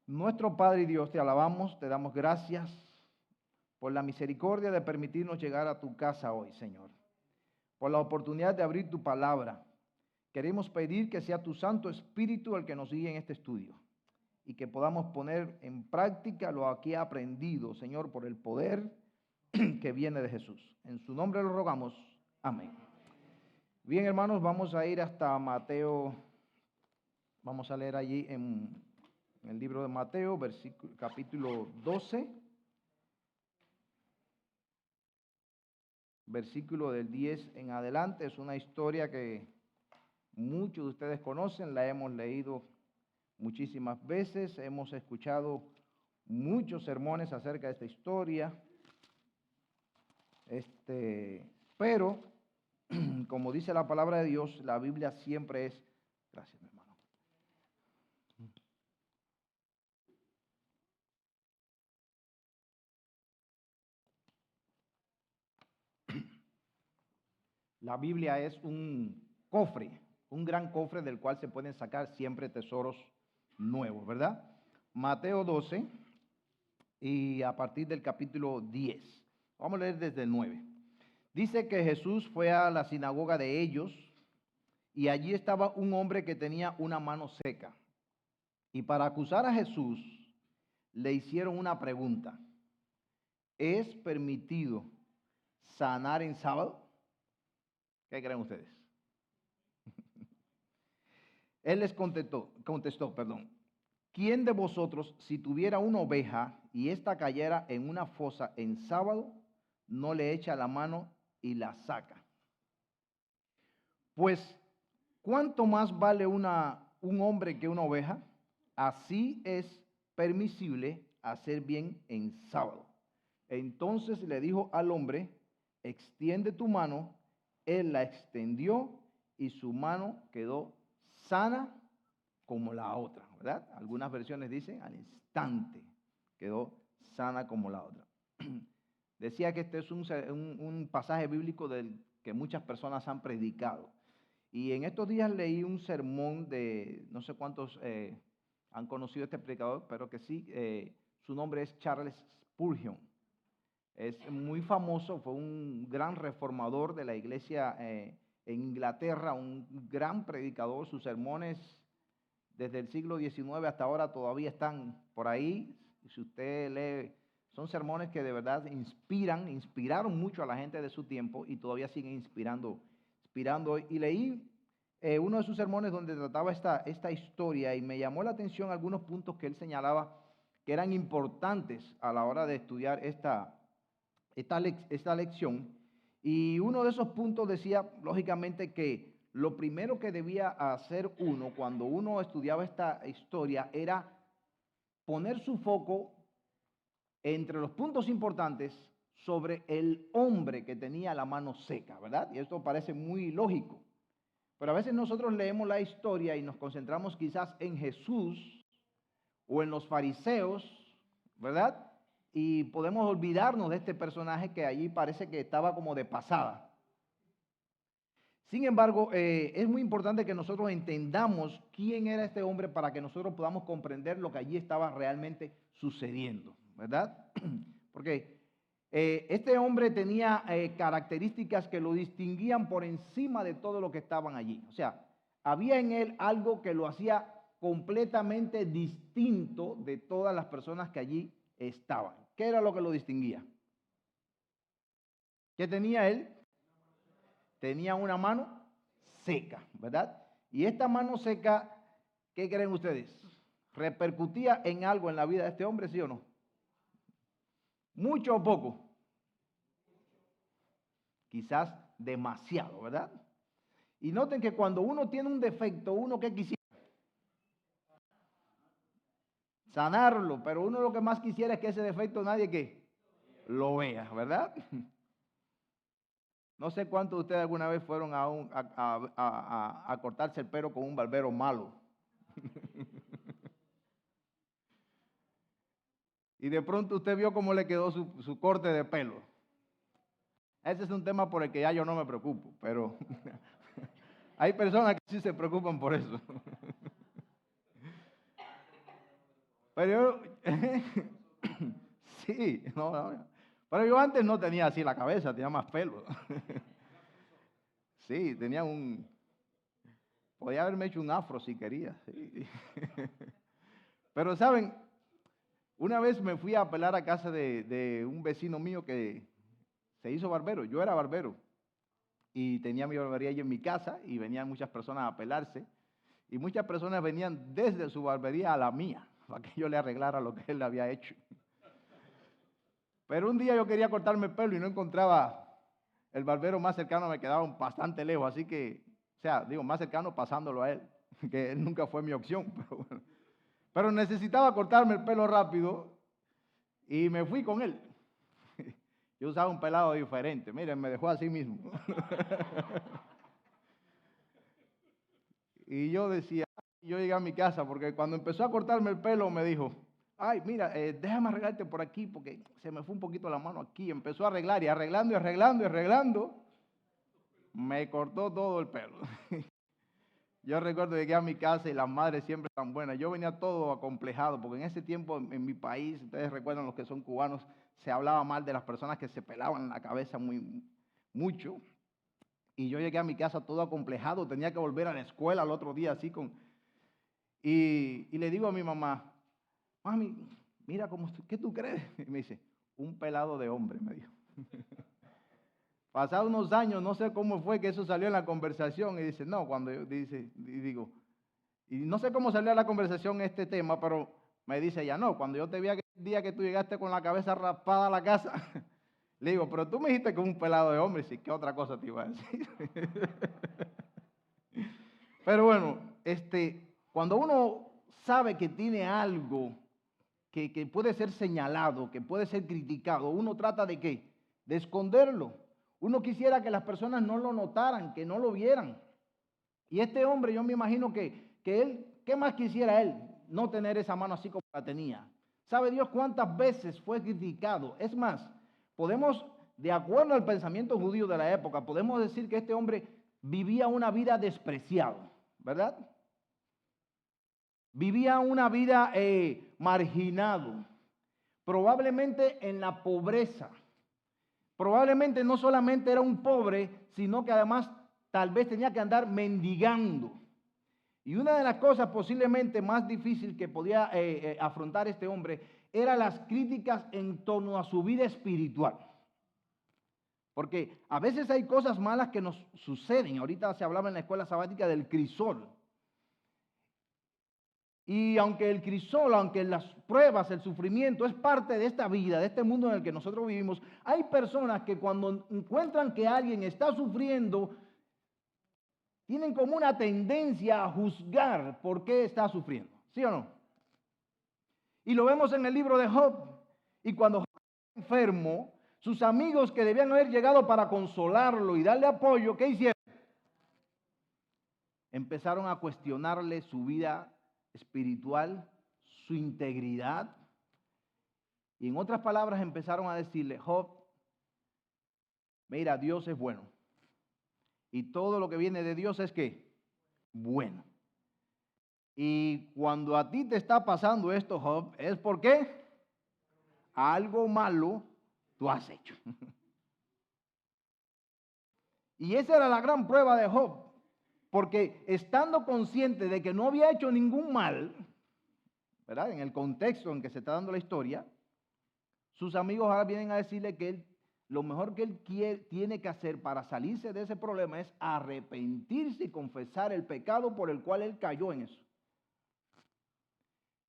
Nuestro Padre y Dios, te alabamos, te damos gracias por la misericordia de permitirnos llegar a tu casa hoy, Señor. Por la oportunidad de abrir tu palabra. Queremos pedir que sea tu Santo Espíritu el que nos guíe en este estudio y que podamos poner en práctica lo aquí aprendido, Señor, por el poder que viene de Jesús. En su nombre lo rogamos. Amén. Bien, hermanos, vamos a ir hasta Mateo. Vamos a leer allí en el libro de Mateo, capítulo 12, versículo del 10 en adelante. Es una historia que muchos de ustedes conocen, la hemos leído muchísimas veces, hemos escuchado muchos sermones acerca de esta historia. Pero, como dice la palabra de Dios, la Biblia siempre es... Gracias, mi hermano. La Biblia es un cofre, un gran cofre del cual se pueden sacar siempre tesoros nuevos, ¿verdad? Mateo 12 y a partir del capítulo 10. Vamos a leer desde el 9. Dice que Jesús fue a la sinagoga de ellos y allí estaba un hombre que tenía una mano seca. Y para acusar a Jesús le hicieron una pregunta. ¿Es permitido sanar en sábado? ¿Qué creen ustedes? Él les contestó, ¿quién de vosotros, si tuviera una oveja y ésta cayera en una fosa en sábado, no le echa la mano y la saca? Pues, ¿cuánto más vale un hombre que una oveja? Así es permisible hacer bien en sábado. Entonces le dijo al hombre, extiende tu mano. Él la extendió y su mano quedó sana como la otra, ¿verdad? Algunas versiones dicen al instante quedó sana como la otra. Decía que este es un pasaje bíblico del que muchas personas han predicado. Y en estos días leí un sermón de, no sé cuántos han conocido a este predicador, pero que sí, su nombre es Charles Spurgeon. Es muy famoso, fue un gran reformador de la iglesia en Inglaterra, un gran predicador. Sus sermones desde el siglo XIX hasta ahora todavía están por ahí. Si usted lee, son sermones que de verdad inspiraron mucho a la gente de su tiempo y todavía siguen inspirando. Y leí uno de sus sermones donde trataba esta historia y me llamó la atención algunos puntos que él señalaba que eran importantes a la hora de estudiar esta lección. Y uno de esos puntos decía, lógicamente, que lo primero que debía hacer uno cuando uno estudiaba esta historia era poner su foco entre los puntos importantes sobre el hombre que tenía la mano seca, ¿verdad? Y esto parece muy lógico. Pero a veces nosotros leemos la historia y nos concentramos quizás en Jesús o en los fariseos, ¿verdad? Y podemos olvidarnos de este personaje que allí parece que estaba como de pasada. Sin embargo, es muy importante que nosotros entendamos quién era este hombre para que nosotros podamos comprender lo que allí estaba realmente sucediendo, ¿verdad? Porque este hombre tenía características que lo distinguían por encima de todo lo que estaban allí. O sea, había en él algo que lo hacía completamente distinto de todas las personas que allí estaban. ¿Qué era lo que lo distinguía? ¿Qué tenía él? Tenía una mano seca, ¿verdad? Y esta mano seca, ¿qué creen ustedes? ¿Repercutía en algo en la vida de este hombre, sí o no? ¿Mucho o poco? Quizás demasiado, ¿verdad? Y noten que cuando uno tiene un defecto, uno ¿qué quisiera? Sanarlo, pero uno lo que más quisiera es que ese defecto nadie que lo vea, ¿verdad? No sé cuántos de ustedes alguna vez fueron a cortarse el pelo con un barbero malo. Y de pronto usted vio cómo le quedó su corte de pelo. Ese es un tema por el que ya yo no me preocupo, pero hay personas que sí se preocupan por eso. Pero yo, sí, no. Pero yo antes no tenía así la cabeza, tenía más pelo. Sí, podía haberme hecho un afro si quería. Sí. Pero saben, una vez me fui a apelar a casa de un vecino mío que se hizo barbero. Yo era barbero y tenía mi barbería allí en mi casa y venían muchas personas a apelarse. Y muchas personas venían desde su barbería a la mía para que yo le arreglara lo que él le había hecho. Pero un día yo quería cortarme el pelo y no encontraba el barbero más cercano, me quedaba bastante lejos, así que, o sea, digo, más cercano pasándolo a él, que él nunca fue mi opción, pero bueno. Pero necesitaba cortarme el pelo rápido y me fui con él. Yo usaba un pelado diferente, miren, me dejó así mismo. Y yo decía, yo llegué a mi casa porque cuando empezó a cortarme el pelo me dijo, ay, mira, déjame arreglarte por aquí porque se me fue un poquito la mano aquí. Empezó a arreglar y arreglando y arreglando y arreglando, me cortó todo el pelo. Yo recuerdo llegué a mi casa y las madres siempre tan buenas. Yo venía todo acomplejado porque en ese tiempo en mi país, ustedes recuerdan los que son cubanos, se hablaba mal de las personas que se pelaban la cabeza mucho. Y yo llegué a mi casa todo acomplejado, tenía que volver a la escuela al otro día así y le digo a mi mamá, mami, mira cómo estoy, ¿qué tú crees? Y me dice, un pelado de hombre, me dijo. Pasados unos años, no sé cómo fue que eso salió en la conversación y dice, no, cuando yo digo, y no sé cómo salió a la conversación este tema, pero me dice ella, no, cuando yo te vi aquel día que tú llegaste con la cabeza raspada a la casa, le digo, pero tú me dijiste que un pelado de hombre, sí, ¿qué otra cosa te iba a decir? Pero bueno, cuando uno sabe que tiene algo que puede ser señalado, que puede ser criticado, uno trata de ¿qué? De esconderlo. Uno quisiera que las personas no lo notaran, que no lo vieran. Y este hombre, yo me imagino que él, ¿qué más quisiera él? No tener esa mano así como la tenía. ¿Sabe Dios cuántas veces fue criticado? Es más, podemos, de acuerdo al pensamiento judío de la época, podemos decir que este hombre vivía una vida despreciado, ¿verdad? Vivía una vida marginado, probablemente en la pobreza. Probablemente no solamente era un pobre, sino que además tal vez tenía que andar mendigando. Y una de las cosas posiblemente más difícil que podía afrontar este hombre eran las críticas en torno a su vida espiritual. Porque a veces hay cosas malas que nos suceden. Ahorita se hablaba en la escuela sabática del crisol. Y aunque el crisol, aunque las pruebas, el sufrimiento es parte de esta vida, de este mundo en el que nosotros vivimos, hay personas que cuando encuentran que alguien está sufriendo, tienen como una tendencia a juzgar por qué está sufriendo. ¿Sí o no? Y lo vemos en el libro de Job. Y cuando Job estaba enfermo, sus amigos que debían haber llegado para consolarlo y darle apoyo, ¿qué hicieron? Empezaron a cuestionarle su vida espiritual, su integridad. Y en otras palabras empezaron a decirle, Job, mira, Dios es bueno. Y todo lo que viene de Dios es ¿qué? Bueno. Y cuando a ti te está pasando esto, Job, es porque algo malo tú has hecho. Y esa era la gran prueba de Job. Porque estando consciente de que no había hecho ningún mal, ¿verdad? En el contexto en que se está dando la historia, sus amigos ahora vienen a decirle que lo mejor que él tiene que hacer para salirse de ese problema es arrepentirse y confesar el pecado por el cual él cayó en eso.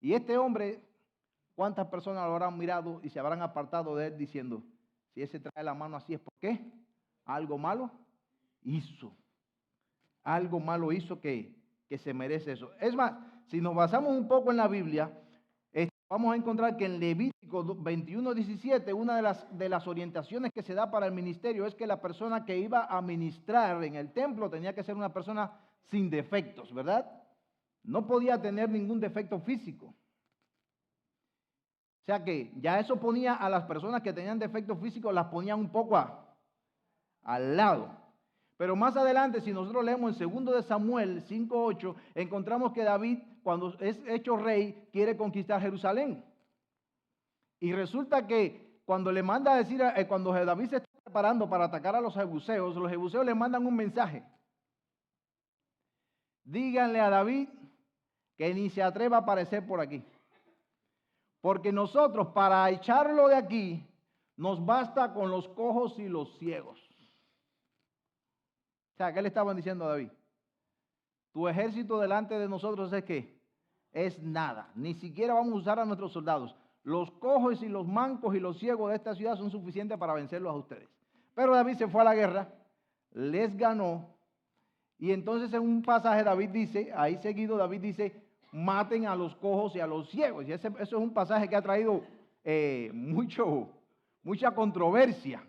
Y este hombre, ¿cuántas personas lo habrán mirado y se habrán apartado de él diciendo, si ese trae la mano así es porque algo malo hizo? Algo malo hizo que se merece eso. Es más, si nos basamos un poco en la Biblia, vamos a encontrar que en Levítico 21:17, una de las orientaciones que se da para el ministerio es que la persona que iba a ministrar en el templo tenía que ser una persona sin defectos, ¿verdad? No podía tener ningún defecto físico. O sea que ya eso ponía a las personas que tenían defectos físicos, las ponía un poco al lado. Pero más adelante, si nosotros leemos en 2 de Samuel 5:8, encontramos que David, cuando es hecho rey, quiere conquistar Jerusalén. Y resulta que cuando le manda a decir, cuando David se está preparando para atacar a los jebuseos le mandan un mensaje. Díganle a David que ni se atreva a aparecer por aquí. Porque nosotros, para echarlo de aquí, nos basta con los cojos y los ciegos. O sea, ¿qué le estaban diciendo a David? Tu ejército delante de nosotros es ¿qué? Es nada. Ni siquiera vamos a usar a nuestros soldados. Los cojos y los mancos y los ciegos de esta ciudad son suficientes para vencerlos a ustedes. Pero David se fue a la guerra, les ganó. Y entonces en un pasaje David dice, ahí seguido David dice, maten a los cojos y a los ciegos. Y eso es un pasaje que ha traído mucha controversia.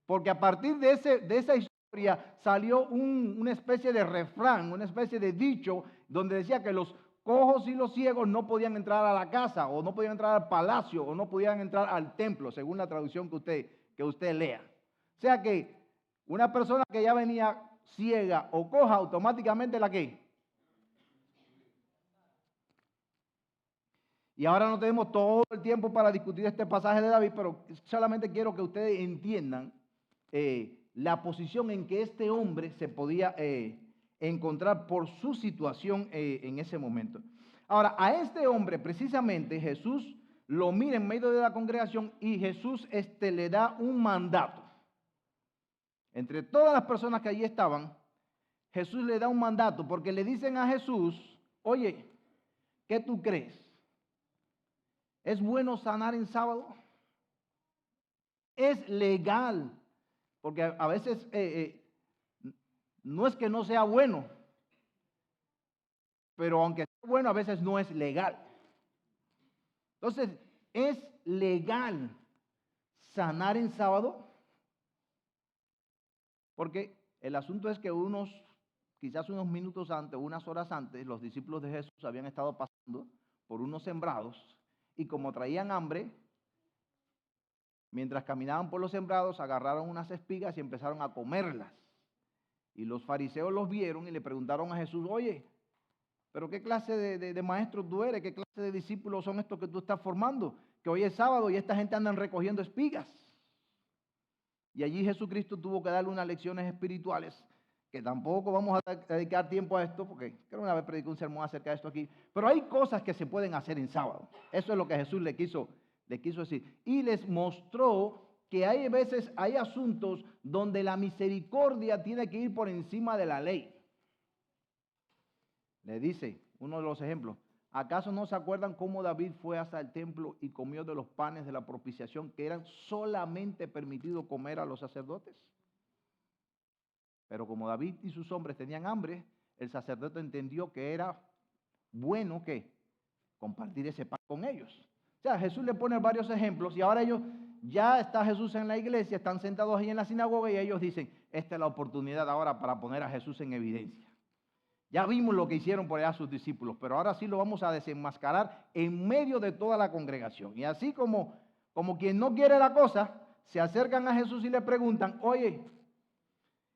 Porque a partir de esa historia salió una especie de refrán, una especie de dicho, donde decía que los cojos y los ciegos no podían entrar a la casa, o no podían entrar al palacio, o no podían entrar al templo, según la traducción que usted lea. O sea que una persona que ya venía ciega o coja, automáticamente ¿la qué? Y ahora no tenemos todo el tiempo para discutir este pasaje de David, pero solamente quiero que ustedes entiendan la posición en que este hombre se podía encontrar por su situación en ese momento. Ahora, a este hombre precisamente Jesús lo mira en medio de la congregación y Jesús le da un mandato. Entre todas las personas que allí estaban, Jesús le da un mandato porque le dicen a Jesús, oye, ¿qué tú crees? ¿Es bueno sanar en sábado? ¿Es legal? Porque a veces no es que no sea bueno, pero aunque sea bueno, a veces no es legal. Entonces, ¿es legal sanar en sábado? Porque el asunto es que quizás unos minutos antes, unas horas antes, los discípulos de Jesús habían estado pasando por unos sembrados y como traían hambre, mientras caminaban por los sembrados, agarraron unas espigas y empezaron a comerlas. Y los fariseos los vieron y le preguntaron a Jesús, oye, pero ¿qué clase de maestro tú eres? ¿Qué clase de discípulos son estos que tú estás formando? Que hoy es sábado y esta gente andan recogiendo espigas. Y allí Jesucristo tuvo que darle unas lecciones espirituales, que tampoco vamos a dedicar tiempo a esto, porque creo que una vez predicé un sermón acerca de esto aquí, pero hay cosas que se pueden hacer en sábado. Eso es lo que Jesús le quiso decir. Y les mostró que hay veces, hay asuntos donde la misericordia tiene que ir por encima de la ley. Le dice, uno de los ejemplos, ¿acaso no se acuerdan cómo David fue hasta el templo y comió de los panes de la propiciación que eran solamente permitidos comer a los sacerdotes? Pero como David y sus hombres tenían hambre, el sacerdote entendió que era bueno que compartir ese pan con ellos. O sea, Jesús le pone varios ejemplos y ahora ya está Jesús en la iglesia, están sentados ahí en la sinagoga y ellos dicen, esta es la oportunidad ahora para poner a Jesús en evidencia. Ya vimos lo que hicieron por allá sus discípulos, pero ahora sí lo vamos a desenmascarar en medio de toda la congregación. Y así como quien no quiere la cosa, se acercan a Jesús y le preguntan, oye,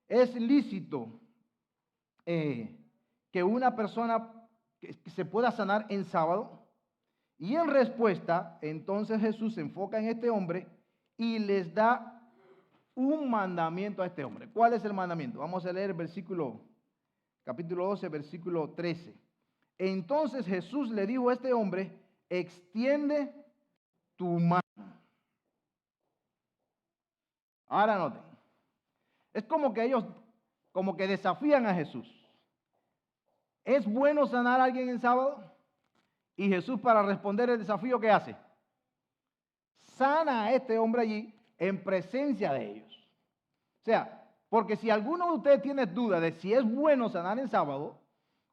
¿es lícito que una persona que se pueda sanar en sábado? Y en respuesta, entonces Jesús se enfoca en este hombre y les da un mandamiento a este hombre. ¿Cuál es el mandamiento? Vamos a leer el capítulo 12, versículo 13. Entonces Jesús le dijo a este hombre, extiende tu mano. Ahora noten, es como que ellos, como que desafían a Jesús. ¿Es bueno sanar a alguien en sábado? Y Jesús, para responder el desafío, ¿qué hace? Sana a este hombre allí en presencia de ellos. O sea, porque si alguno de ustedes tiene duda de si es bueno sanar en sábado,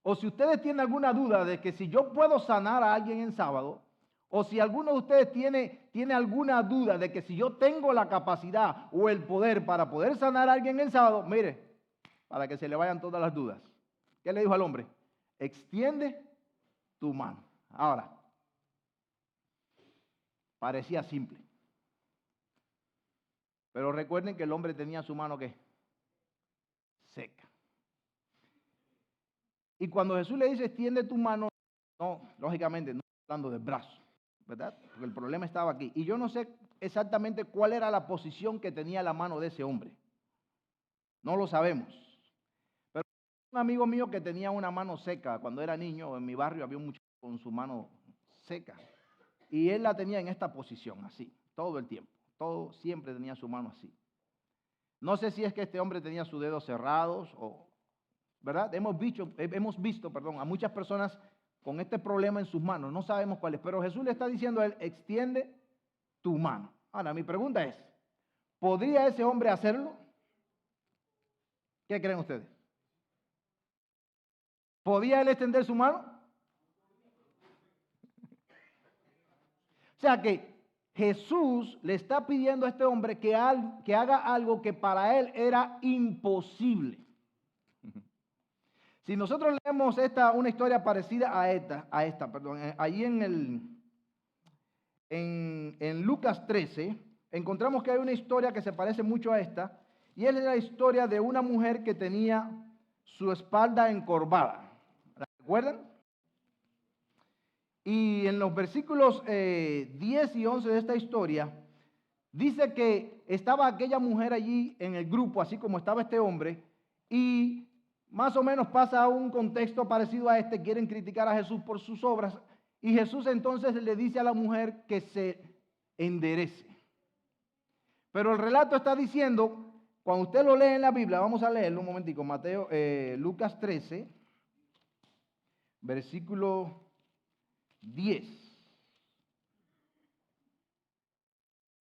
o si ustedes tienen alguna duda de que si yo puedo sanar a alguien en sábado, o si alguno de ustedes tiene alguna duda de que si yo tengo la capacidad o el poder para poder sanar a alguien en sábado, mire, para que se le vayan todas las dudas. ¿Qué le dijo al hombre? Extiende tu mano. Ahora, parecía simple. Pero recuerden que el hombre tenía su mano ¿qué? seca. Y cuando Jesús le dice, extiende tu mano, no, lógicamente, no hablando del brazo, ¿verdad? Porque el problema estaba aquí. Y yo no sé exactamente cuál era la posición que tenía la mano de ese hombre. No lo sabemos. Pero un amigo mío que tenía una mano seca cuando era niño, en mi barrio había un muchacho con su mano seca. Y él la tenía en esta posición, así, todo el tiempo. Todo, siempre tenía su mano así. No sé si es que este hombre tenía sus dedos cerrados o, ¿verdad? Hemos visto, a muchas personas con este problema en sus manos. No sabemos cuál es, pero Jesús le está diciendo a él, extiende tu mano. Ahora, mi pregunta es, ¿podría ese hombre hacerlo? ¿Qué creen ustedes? ¿Podía él extender su mano? O sea que Jesús le está pidiendo a este hombre que haga algo que para él era imposible. Si nosotros leemos una historia parecida a esta, ahí en Lucas 13, encontramos que hay una historia que se parece mucho a esta, y es la historia de una mujer que tenía su espalda encorvada. ¿La recuerdan? Y en los versículos 10 y 11 de esta historia, dice que estaba aquella mujer allí en el grupo, así como estaba este hombre, y más o menos pasa un contexto parecido a este, quieren criticar a Jesús por sus obras, y Jesús entonces le dice a la mujer que se enderece. Pero el relato está diciendo, cuando usted lo lee en la Biblia, vamos a leerlo un momentico, Lucas 13, versículo 10.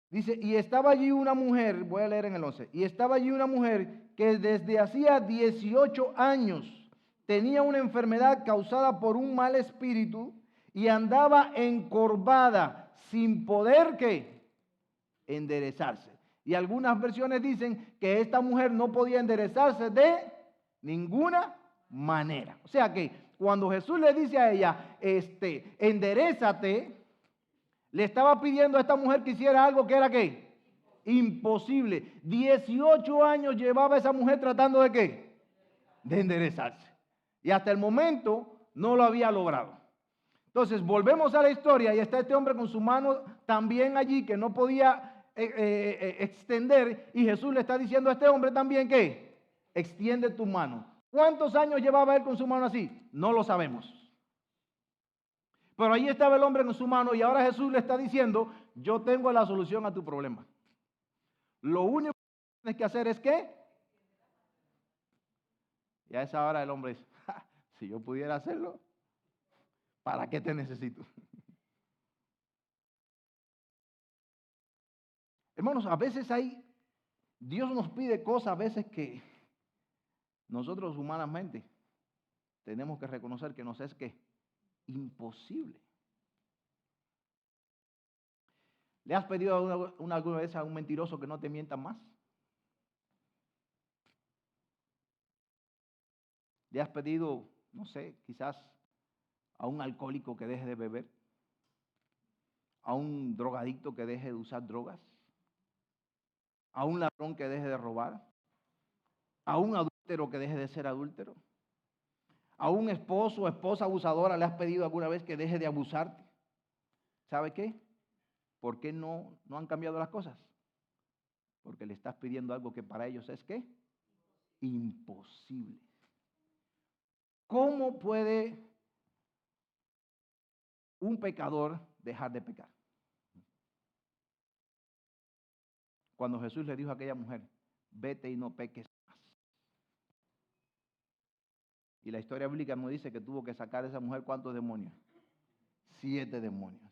Dice, y estaba allí una mujer, voy a leer en el 11, y estaba allí una mujer que desde hacía 18 años tenía una enfermedad causada por un mal espíritu y andaba encorvada sin poder ¿qué? Enderezarse. Y algunas versiones dicen que esta mujer no podía enderezarse de ninguna manera. O sea que cuando Jesús le dice a ella, enderézate, le estaba pidiendo a esta mujer que hiciera algo que era ¿qué? Imposible. 18 años llevaba esa mujer tratando de ¿qué? De enderezarse. Y hasta el momento no lo había logrado. Entonces volvemos a la historia y está este hombre con su mano también allí que no podía extender, y Jesús le está diciendo a este hombre también que extiende tu mano. ¿Cuántos años llevaba él con su mano así? No lo sabemos. Pero ahí estaba el hombre con su mano y ahora Jesús le está diciendo, yo tengo la solución a tu problema. Lo único que tienes que hacer es ¿qué? Y a esa hora el hombre dice, si yo pudiera hacerlo, ¿para qué te necesito? Hermanos, a veces Dios nos pide cosas a veces que nosotros humanamente tenemos que reconocer que nos es ¿qué? Imposible. ¿Le has pedido alguna vez a un mentiroso que no te mienta más? ¿Le has pedido, no sé, quizás a un alcohólico que deje de beber? ¿A un drogadicto que deje de usar drogas? ¿A un ladrón que deje de robar? ¿A un adúltero que deje de ser adúltero? ¿A un esposo o esposa abusadora le has pedido alguna vez que deje de abusarte? ¿Sabe qué? ¿Por qué no han cambiado las cosas? Porque le estás pidiendo algo que para ellos es ¿qué? Imposible. ¿Cómo puede un pecador dejar de pecar? Cuando Jesús le dijo a aquella mujer, vete y no peques más. Y la historia bíblica nos dice que tuvo que sacar a esa mujer ¿cuántos demonios? 7 demonios.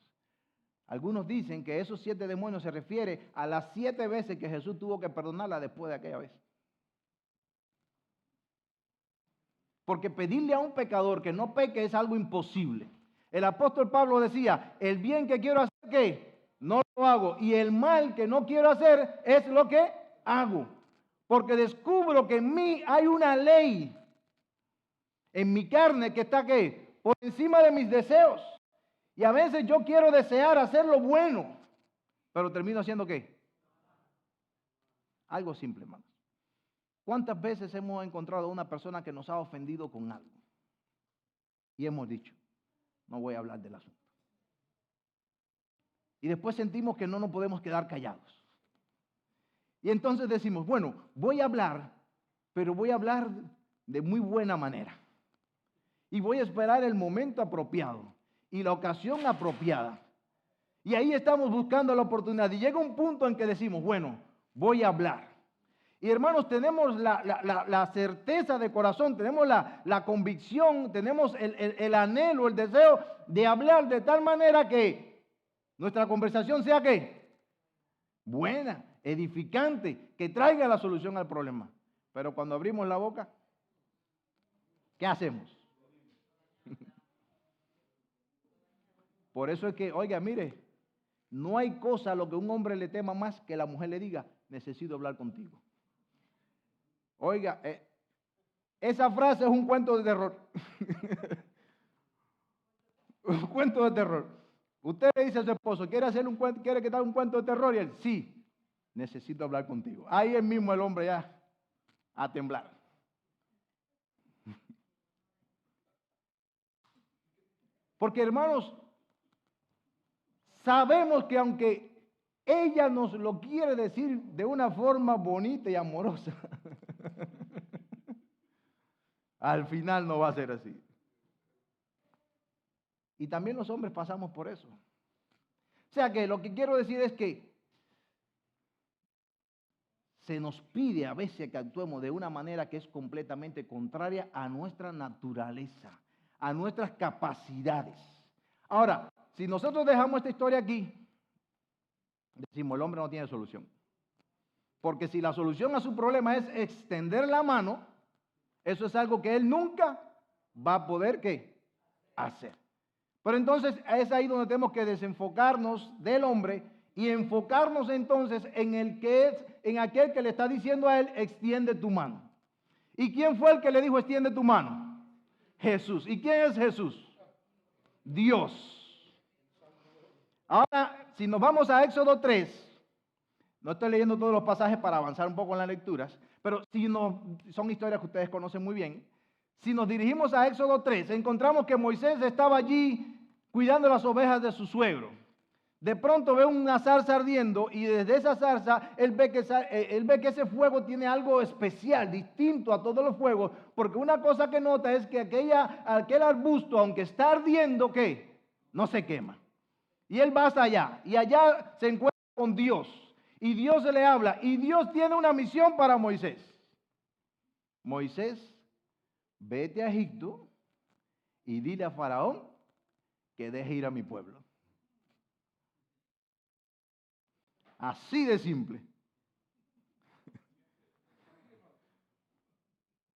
Algunos dicen que esos 7 demonios se refiere a las 7 veces que Jesús tuvo que perdonarla después de aquella vez. Porque pedirle a un pecador que no peque es algo imposible. El apóstol Pablo decía, el bien que quiero hacer, ¿qué? No lo hago. Y el mal que no quiero hacer es lo que hago. Porque descubro que en mí hay una ley, en mi carne que está, ¿qué? Por encima de mis deseos. Y a veces yo quiero desear hacer lo bueno, pero termino haciendo ¿qué? Algo simple, hermano. ¿Cuántas veces hemos encontrado a una persona que nos ha ofendido con algo? Y hemos dicho, no voy a hablar del asunto. Y después sentimos que no nos podemos quedar callados. Y entonces decimos, bueno, voy a hablar, pero voy a hablar de muy buena manera. Y voy a esperar el momento apropiado y la ocasión apropiada. Y ahí estamos buscando la oportunidad. Y llega un punto en que decimos, bueno, voy a hablar. Y hermanos, tenemos la certeza de corazón, tenemos la convicción, tenemos el anhelo, el deseo de hablar de tal manera que nuestra conversación sea ¿qué? Buena, edificante, que traiga la solución al problema. Pero cuando abrimos la boca, ¿qué hacemos? Por eso es que, oiga, mire, no hay cosa a lo que un hombre le tema más que la mujer le diga, necesito hablar contigo. Oiga, esa frase es un cuento de terror. Un cuento de terror. Usted le dice a su esposo, ¿quiere hacer un cuento, quiere que te haga un cuento de terror? Y él, sí, necesito hablar contigo. Ahí es mismo el hombre ya a temblar. Porque hermanos, sabemos que aunque ella nos lo quiere decir de una forma bonita y amorosa, al final no va a ser así. Y también los hombres pasamos por eso. O sea que lo que quiero decir es que se nos pide a veces que actuemos de una manera que es completamente contraria a nuestra naturaleza, a nuestras capacidades. Ahora, si nosotros dejamos esta historia aquí, decimos, el hombre no tiene solución. Porque si la solución a su problema es extender la mano, eso es algo que él nunca va a poder ¿qué? Hacer. Pero entonces es ahí donde tenemos que desenfocarnos del hombre y enfocarnos entonces en aquel que le está diciendo a él, extiende tu mano. ¿Y quién fue el que le dijo, extiende tu mano? Jesús. ¿Y quién es Jesús? Dios. Ahora, si nos vamos a Éxodo 3, no estoy leyendo todos los pasajes para avanzar un poco en las lecturas, pero son historias que ustedes conocen muy bien. Si nos dirigimos a Éxodo 3, encontramos que Moisés estaba allí cuidando las ovejas de su suegro. De pronto ve una zarza ardiendo y desde esa zarza él ve que ese fuego tiene algo especial, distinto a todos los fuegos, porque una cosa que nota es que aquel arbusto, aunque está ardiendo, ¿qué? No se quema. Y él va hasta allá y allá se encuentra con Dios y Dios se le habla y Dios tiene una misión para Moisés. Moisés, vete a Egipto y dile a Faraón que deje ir a mi pueblo. Así de simple.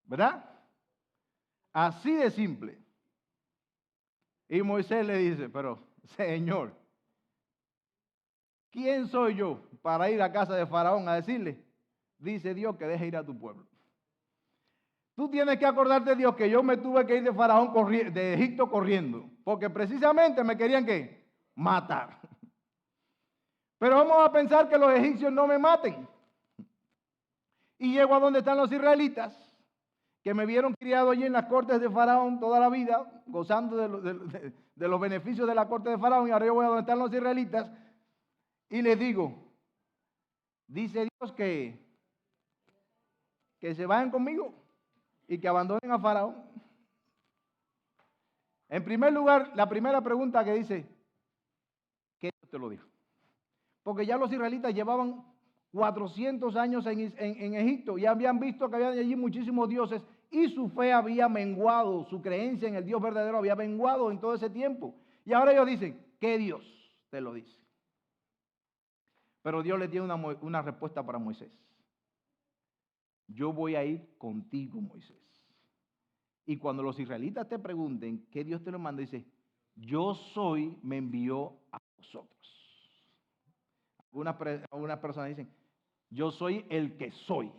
¿Verdad? Así de simple. Y Moisés le dice, pero Señor, ¿quién soy yo para ir a casa de Faraón a decirle? Dice Dios que deje ir a tu pueblo. Tú tienes que acordarte, Dios, que yo me tuve que ir de Faraón de Egipto corriendo, porque precisamente me querían ¿qué? Matar. Pero vamos a pensar que los egipcios no me maten. Y llego a donde están los israelitas, que me vieron criado allí en las cortes de Faraón toda la vida, gozando de los beneficios de la corte de Faraón, y ahora yo voy a donde están los israelitas, y les digo, dice Dios que se vayan conmigo y que abandonen a Faraón. En primer lugar, la primera pregunta que dice, ¿qué Dios te lo dijo? Porque ya los israelitas llevaban 400 años en Egipto y habían visto que había allí muchísimos dioses y su fe había menguado, su creencia en el Dios verdadero había menguado en todo ese tiempo. Y ahora ellos dicen, ¿qué Dios te lo dice? Pero Dios le tiene una respuesta para Moisés. Yo voy a ir contigo, Moisés. Y cuando los israelitas te pregunten qué Dios te lo manda, dice, yo soy, me envió a vosotros. Algunas personas dicen, yo soy el que soy.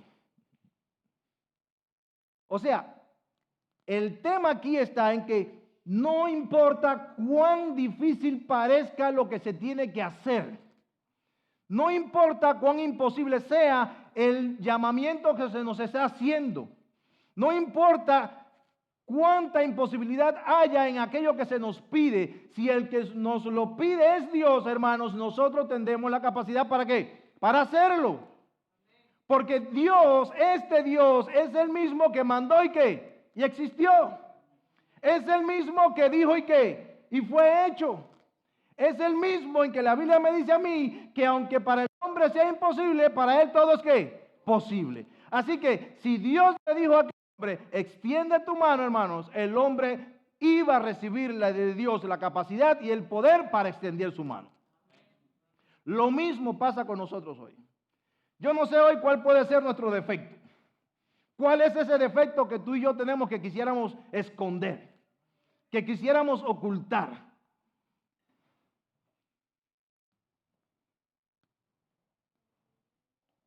O sea, el tema aquí está en que no importa cuán difícil parezca lo que se tiene que hacer. No importa cuán imposible sea, el llamamiento que se nos está haciendo. No importa cuánta imposibilidad haya en aquello que se nos pide. Si el que nos lo pide es Dios, hermanos, nosotros tendremos la capacidad ¿para qué? Para hacerlo. Porque Dios, este Dios, es el mismo que mandó y que y existió. Es el mismo que dijo y que y fue hecho. Es el mismo en que la Biblia me dice a mí que aunque para el hombre sea imposible, para él todo es ¿qué? Posible. Así que si Dios le dijo a aquel hombre, extiende tu mano, hermanos, el hombre iba a recibir la de Dios, la capacidad y el poder para extender su mano. Lo mismo pasa con nosotros hoy. Yo no sé hoy cuál puede ser nuestro defecto. ¿Cuál es ese defecto que tú y yo tenemos que quisiéramos esconder? Que quisiéramos ocultar.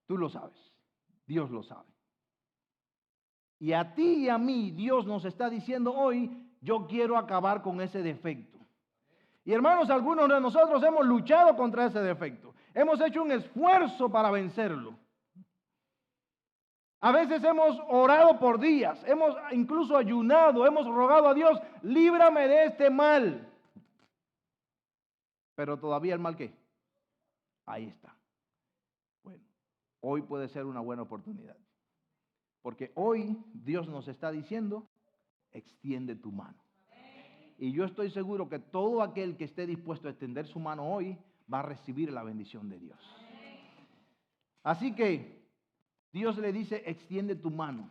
Tú lo sabes, Dios lo sabe. Y a ti y a mí Dios nos está diciendo hoy, yo quiero acabar con ese defecto. Y hermanos, algunos de nosotros hemos luchado contra ese defecto. Hemos hecho un esfuerzo para vencerlo. A veces hemos orado por días, hemos incluso ayunado, hemos rogado a Dios, líbrame de este mal. Pero todavía el mal, ¿qué? Ahí está. Bueno, hoy puede ser una buena oportunidad. Porque hoy Dios nos está diciendo, extiende tu mano. Y yo estoy seguro que todo aquel que esté dispuesto a extender su mano hoy va a recibir la bendición de Dios. Así que Dios le dice, extiende tu mano.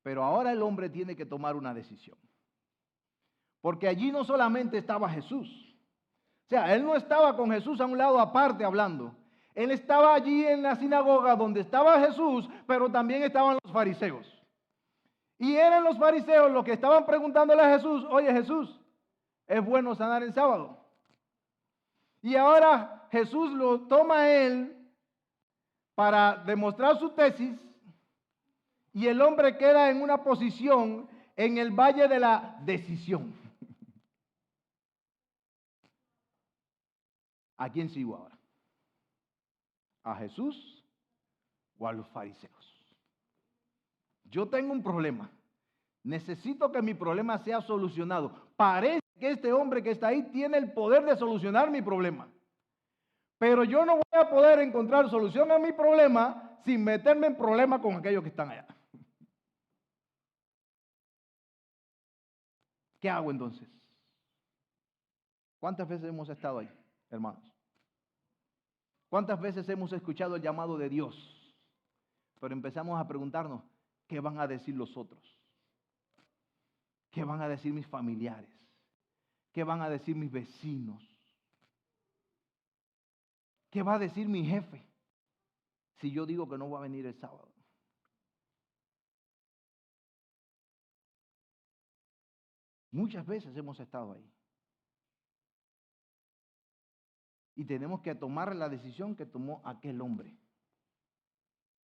Pero ahora el hombre tiene que tomar una decisión. Porque allí no solamente estaba Jesús. O sea, él no estaba con Jesús a un lado aparte hablando. Él estaba allí en la sinagoga donde estaba Jesús, pero también estaban los fariseos. Y eran los fariseos los que estaban preguntándole a Jesús, oye Jesús, ¿es bueno sanar en sábado? Y ahora Jesús lo toma a él para demostrar su tesis y el hombre queda en una posición en el valle de la decisión. ¿A quién sigo ahora? ¿A Jesús o a los fariseos? Yo tengo un problema. Necesito que mi problema sea solucionado. Parece que este hombre que está ahí tiene el poder de solucionar mi problema. Pero yo no voy a poder encontrar solución a mi problema sin meterme en problemas con aquellos que están allá. ¿Qué hago entonces? ¿Cuántas veces hemos estado ahí, hermanos? ¿Cuántas veces hemos escuchado el llamado de Dios? Pero empezamos a preguntarnos, ¿qué van a decir los otros? ¿Qué van a decir mis familiares? ¿Qué van a decir mis vecinos? ¿Qué va a decir mi jefe si yo digo que no voy a venir el sábado? Muchas veces hemos estado ahí. Y tenemos que tomar la decisión que tomó aquel hombre.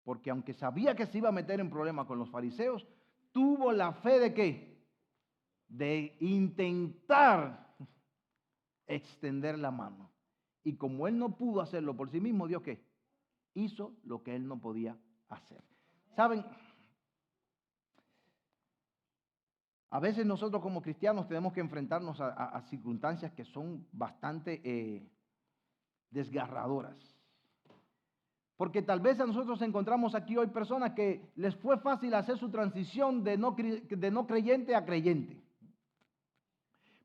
Porque aunque sabía que se iba a meter en problemas con los fariseos, tuvo la fe de ¿qué? De intentar extender la mano. Y como él no pudo hacerlo por sí mismo, Dios ¿qué? Hizo lo que él no podía hacer. ¿Saben? A veces nosotros como cristianos tenemos que enfrentarnos a circunstancias que son bastante desgarradoras. Porque tal vez a nosotros encontramos aquí hoy personas que les fue fácil hacer su transición de no creyente a creyente.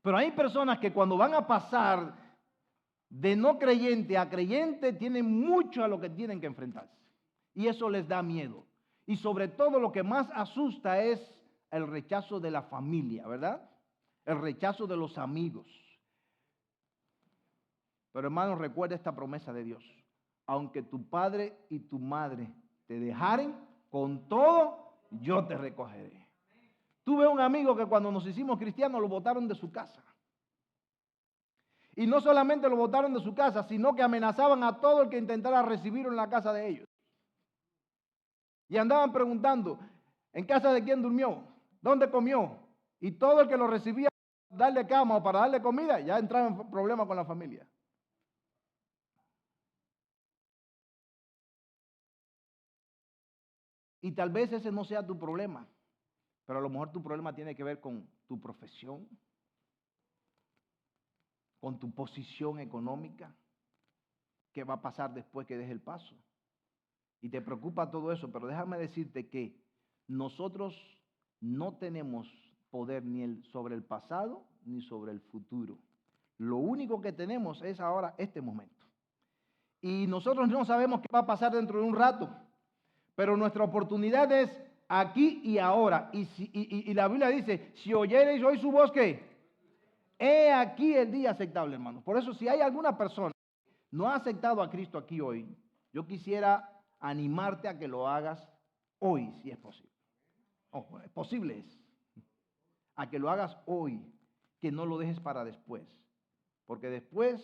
Pero hay personas que cuando van a pasar de no creyente a creyente tienen mucho a lo que tienen que enfrentarse. Y eso les da miedo. Y sobre todo lo que más asusta es el rechazo de la familia, ¿verdad? El rechazo de los amigos. Pero hermanos, recuerda esta promesa de Dios. Aunque tu padre y tu madre te dejaren, con todo yo te recogeré. Tuve un amigo que cuando nos hicimos cristianos lo botaron de su casa. Y no solamente lo botaron de su casa, sino que amenazaban a todo el que intentara recibirlo en la casa de ellos. Y andaban preguntando, ¿en casa de quién durmió? ¿Dónde comió? Y todo el que lo recibía para darle cama o para darle comida, ya entraba en problemas con la familia. Y tal vez ese no sea tu problema, pero a lo mejor tu problema tiene que ver con tu profesión, con tu posición económica. ¿Qué va a pasar después que des el paso? Y te preocupa todo eso, pero déjame decirte que nosotros no tenemos poder ni sobre el pasado ni sobre el futuro. Lo único que tenemos es ahora este momento. Y nosotros no sabemos qué va a pasar dentro de un rato, pero nuestra oportunidad es aquí y ahora. Y la Biblia dice, si oyereis hoy su voz, ¿qué? He aquí el día aceptable, hermanos. Por eso, si hay alguna persona que no ha aceptado a Cristo aquí hoy, yo quisiera animarte a que lo hagas hoy, si es posible. Ojo, es posible es. A que lo hagas hoy, que no lo dejes para después. Porque después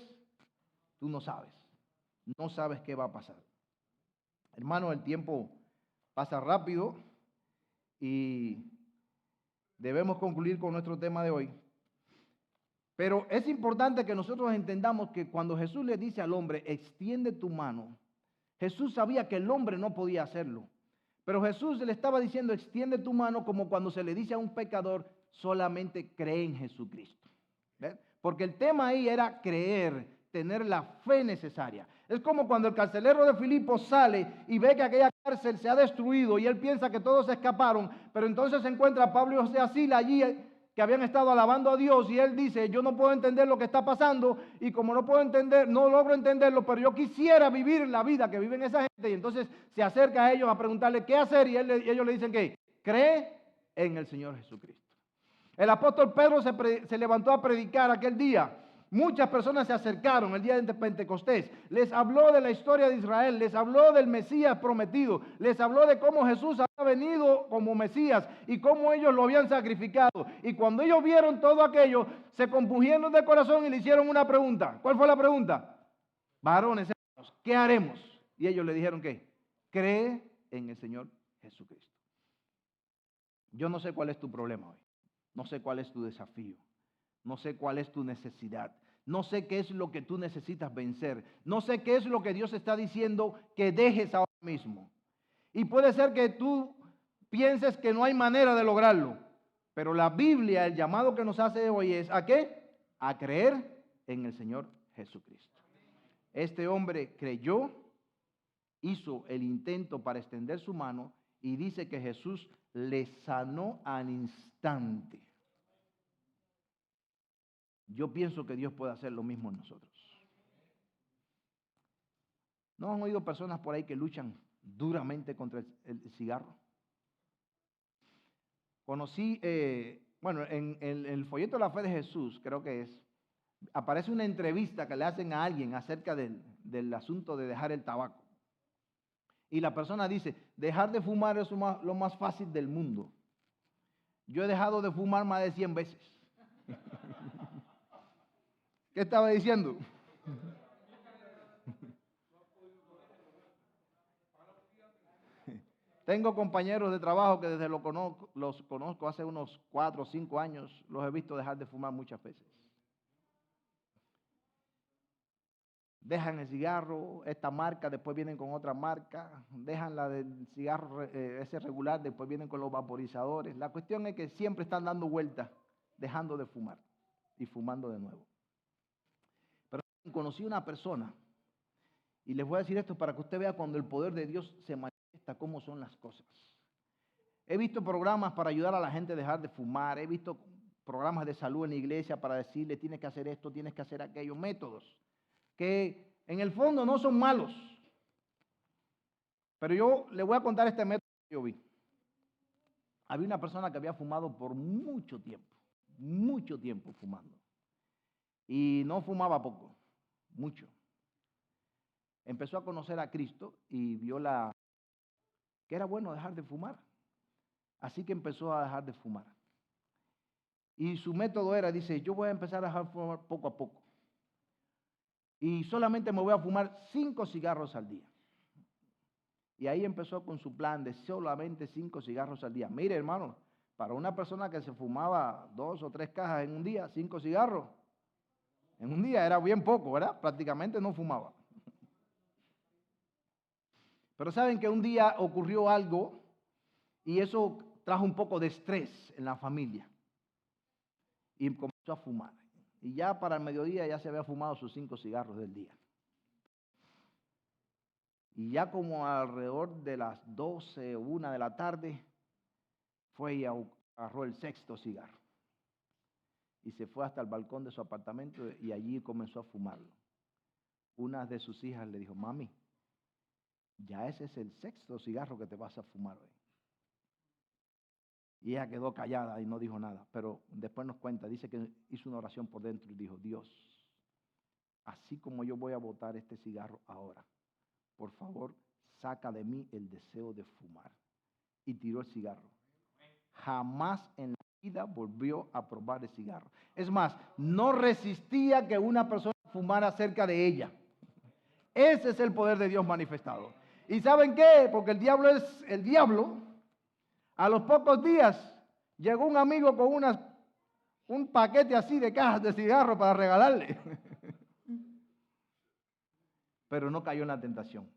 tú no sabes qué va a pasar. Hermano, el tiempo pasa rápido y debemos concluir con nuestro tema de hoy. Pero es importante que nosotros entendamos que cuando Jesús le dice al hombre, extiende tu mano, Jesús sabía que el hombre no podía hacerlo. Pero Jesús le estaba diciendo, extiende tu mano, como cuando se le dice a un pecador, solamente cree en Jesucristo. ¿Ven? Porque el tema ahí era creer, tener la fe necesaria. Es como cuando el carcelero de Filipo sale y ve que aquella cárcel se ha destruido y él piensa que todos se escaparon, pero entonces se encuentra a Pablo y Sila allí que habían estado alabando a Dios y él dice, yo no puedo entender lo que está pasando y como no puedo entender, no logro entenderlo, pero yo quisiera vivir la vida que viven esa gente. Y entonces se acerca a ellos a preguntarle qué hacer y ellos le dicen que cree en el Señor Jesucristo. El apóstol Pedro se levantó a predicar aquel día. Muchas personas se acercaron el día de Pentecostés. Les habló de la historia de Israel, les habló del Mesías prometido, les habló de cómo Jesús había venido como Mesías y cómo ellos lo habían sacrificado. Y cuando ellos vieron todo aquello, se compungieron de corazón y le hicieron una pregunta. ¿Cuál fue la pregunta? Varones, ¿qué haremos? Y ellos le dijeron ¿qué? Cree en el Señor Jesucristo. Yo no sé cuál es tu problema hoy. No sé cuál es tu desafío. No sé cuál es tu necesidad. No sé qué es lo que tú necesitas vencer. No sé qué es lo que Dios está diciendo que dejes ahora mismo. Y puede ser que tú pienses que no hay manera de lograrlo. Pero la Biblia, el llamado que nos hace hoy es ¿a qué? A creer en el Señor Jesucristo. Este hombre creyó, hizo el intento para extender su mano y dice que Jesús le sanó al instante. Yo pienso que Dios puede hacer lo mismo en nosotros. ¿No han oído personas por ahí que luchan duramente contra el cigarro? Conocí, en el folleto de la fe de Jesús, creo que aparece una entrevista que le hacen a alguien acerca del asunto de dejar el tabaco. Y la persona dice, dejar de fumar es lo más fácil del mundo. Yo he dejado de fumar más de 100 veces. ¿Qué estaba diciendo? Tengo compañeros de trabajo que desde los conozco hace unos 4 o 5 años, los he visto dejar de fumar muchas veces. Dejan el cigarro, esta marca, después vienen con otra marca, dejan la del cigarro ese regular, después vienen con los vaporizadores. La cuestión es que siempre están dando vueltas, dejando de fumar y fumando de nuevo. Pero conocí una persona, y les voy a decir esto para que usted vea cuando el poder de Dios se manifiesta, cómo son las cosas. He visto programas para ayudar a la gente a dejar de fumar, he visto programas de salud en la iglesia para decirle tienes que hacer esto, tienes que hacer aquello, métodos que en el fondo no son malos. Pero yo le voy a contar este método que yo vi. Había una persona que había fumado por mucho tiempo fumando. Y no fumaba poco, mucho. Empezó a conocer a Cristo y vio que era bueno dejar de fumar. Así que empezó a dejar de fumar. Y su método dice, yo voy a empezar a dejar de fumar poco a poco. Y solamente me voy a fumar 5 cigarros al día. Y ahí empezó con su plan de solamente 5 cigarros al día. Mire, hermano, para una persona que se fumaba 2 o 3 cajas en un día, 5 cigarros, en un día era bien poco, ¿verdad? Prácticamente no fumaba. Pero saben que un día ocurrió algo Y eso trajo un poco de estrés en la familia. Y comenzó a fumar. Y ya para el mediodía ya se había fumado sus 5 cigarros del día. Y ya como alrededor de las 12 o 1 de la tarde, fue y agarró el 6º cigarro. Y se fue hasta el balcón de su apartamento y allí comenzó a fumarlo. Una de sus hijas le dijo, mami, ya ese es el 6º cigarro que te vas a fumar hoy. Y ella quedó callada y no dijo nada, pero después nos cuenta, dice que hizo una oración por dentro y dijo, Dios, así como yo voy a botar este cigarro ahora, por favor, saca de mí el deseo de fumar. Y tiró el cigarro. Jamás en la vida volvió a probar el cigarro. Es más, no resistía que una persona fumara cerca de ella. Ese es el poder de Dios manifestado. ¿Y saben qué? Porque el diablo es el diablo. A los pocos días llegó un amigo con un paquete así de cajas de cigarros para regalarle. Pero no cayó en la tentación,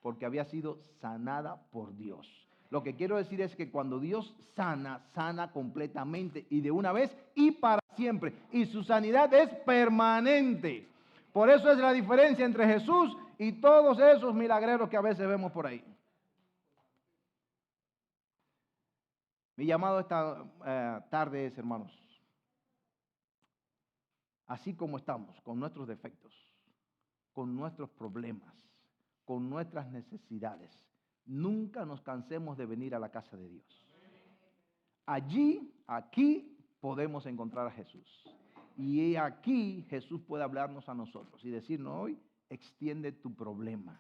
porque había sido sanada por Dios. Lo que quiero decir es que cuando Dios sana, sana completamente y de una vez y para siempre. Y su sanidad es permanente. Por eso es la diferencia entre Jesús y todos esos milagreros que a veces vemos por ahí. Mi llamado esta tarde es, hermanos, así como estamos, con nuestros defectos, con nuestros problemas, con nuestras necesidades, nunca nos cansemos de venir a la casa de Dios. Aquí podemos encontrar a Jesús. Y aquí Jesús puede hablarnos a nosotros y decirnos hoy, extiende tu problema.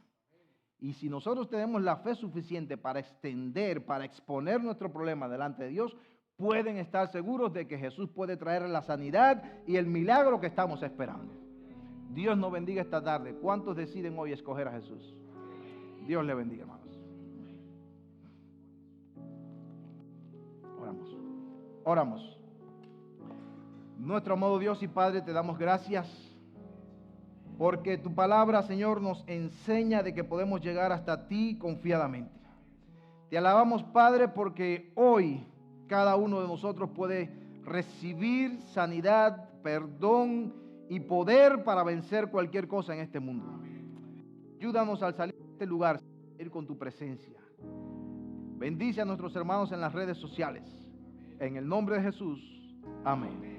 Y si nosotros tenemos la fe suficiente para extender, para exponer nuestro problema delante de Dios, pueden estar seguros de que Jesús puede traer la sanidad y el milagro que estamos esperando. Dios nos bendiga esta tarde. ¿Cuántos deciden hoy escoger a Jesús? Dios le bendiga, hermanos. Oramos. Nuestro amado Dios y Padre, te damos gracias porque tu palabra, Señor, nos enseña de que podemos llegar hasta ti confiadamente. Te alabamos, Padre, porque hoy cada uno de nosotros puede recibir sanidad, perdón y poder para vencer cualquier cosa en este mundo. Ayúdanos al salir de este lugar, a ir con tu presencia. Bendice a nuestros hermanos en las redes sociales. En el nombre de Jesús. Amén.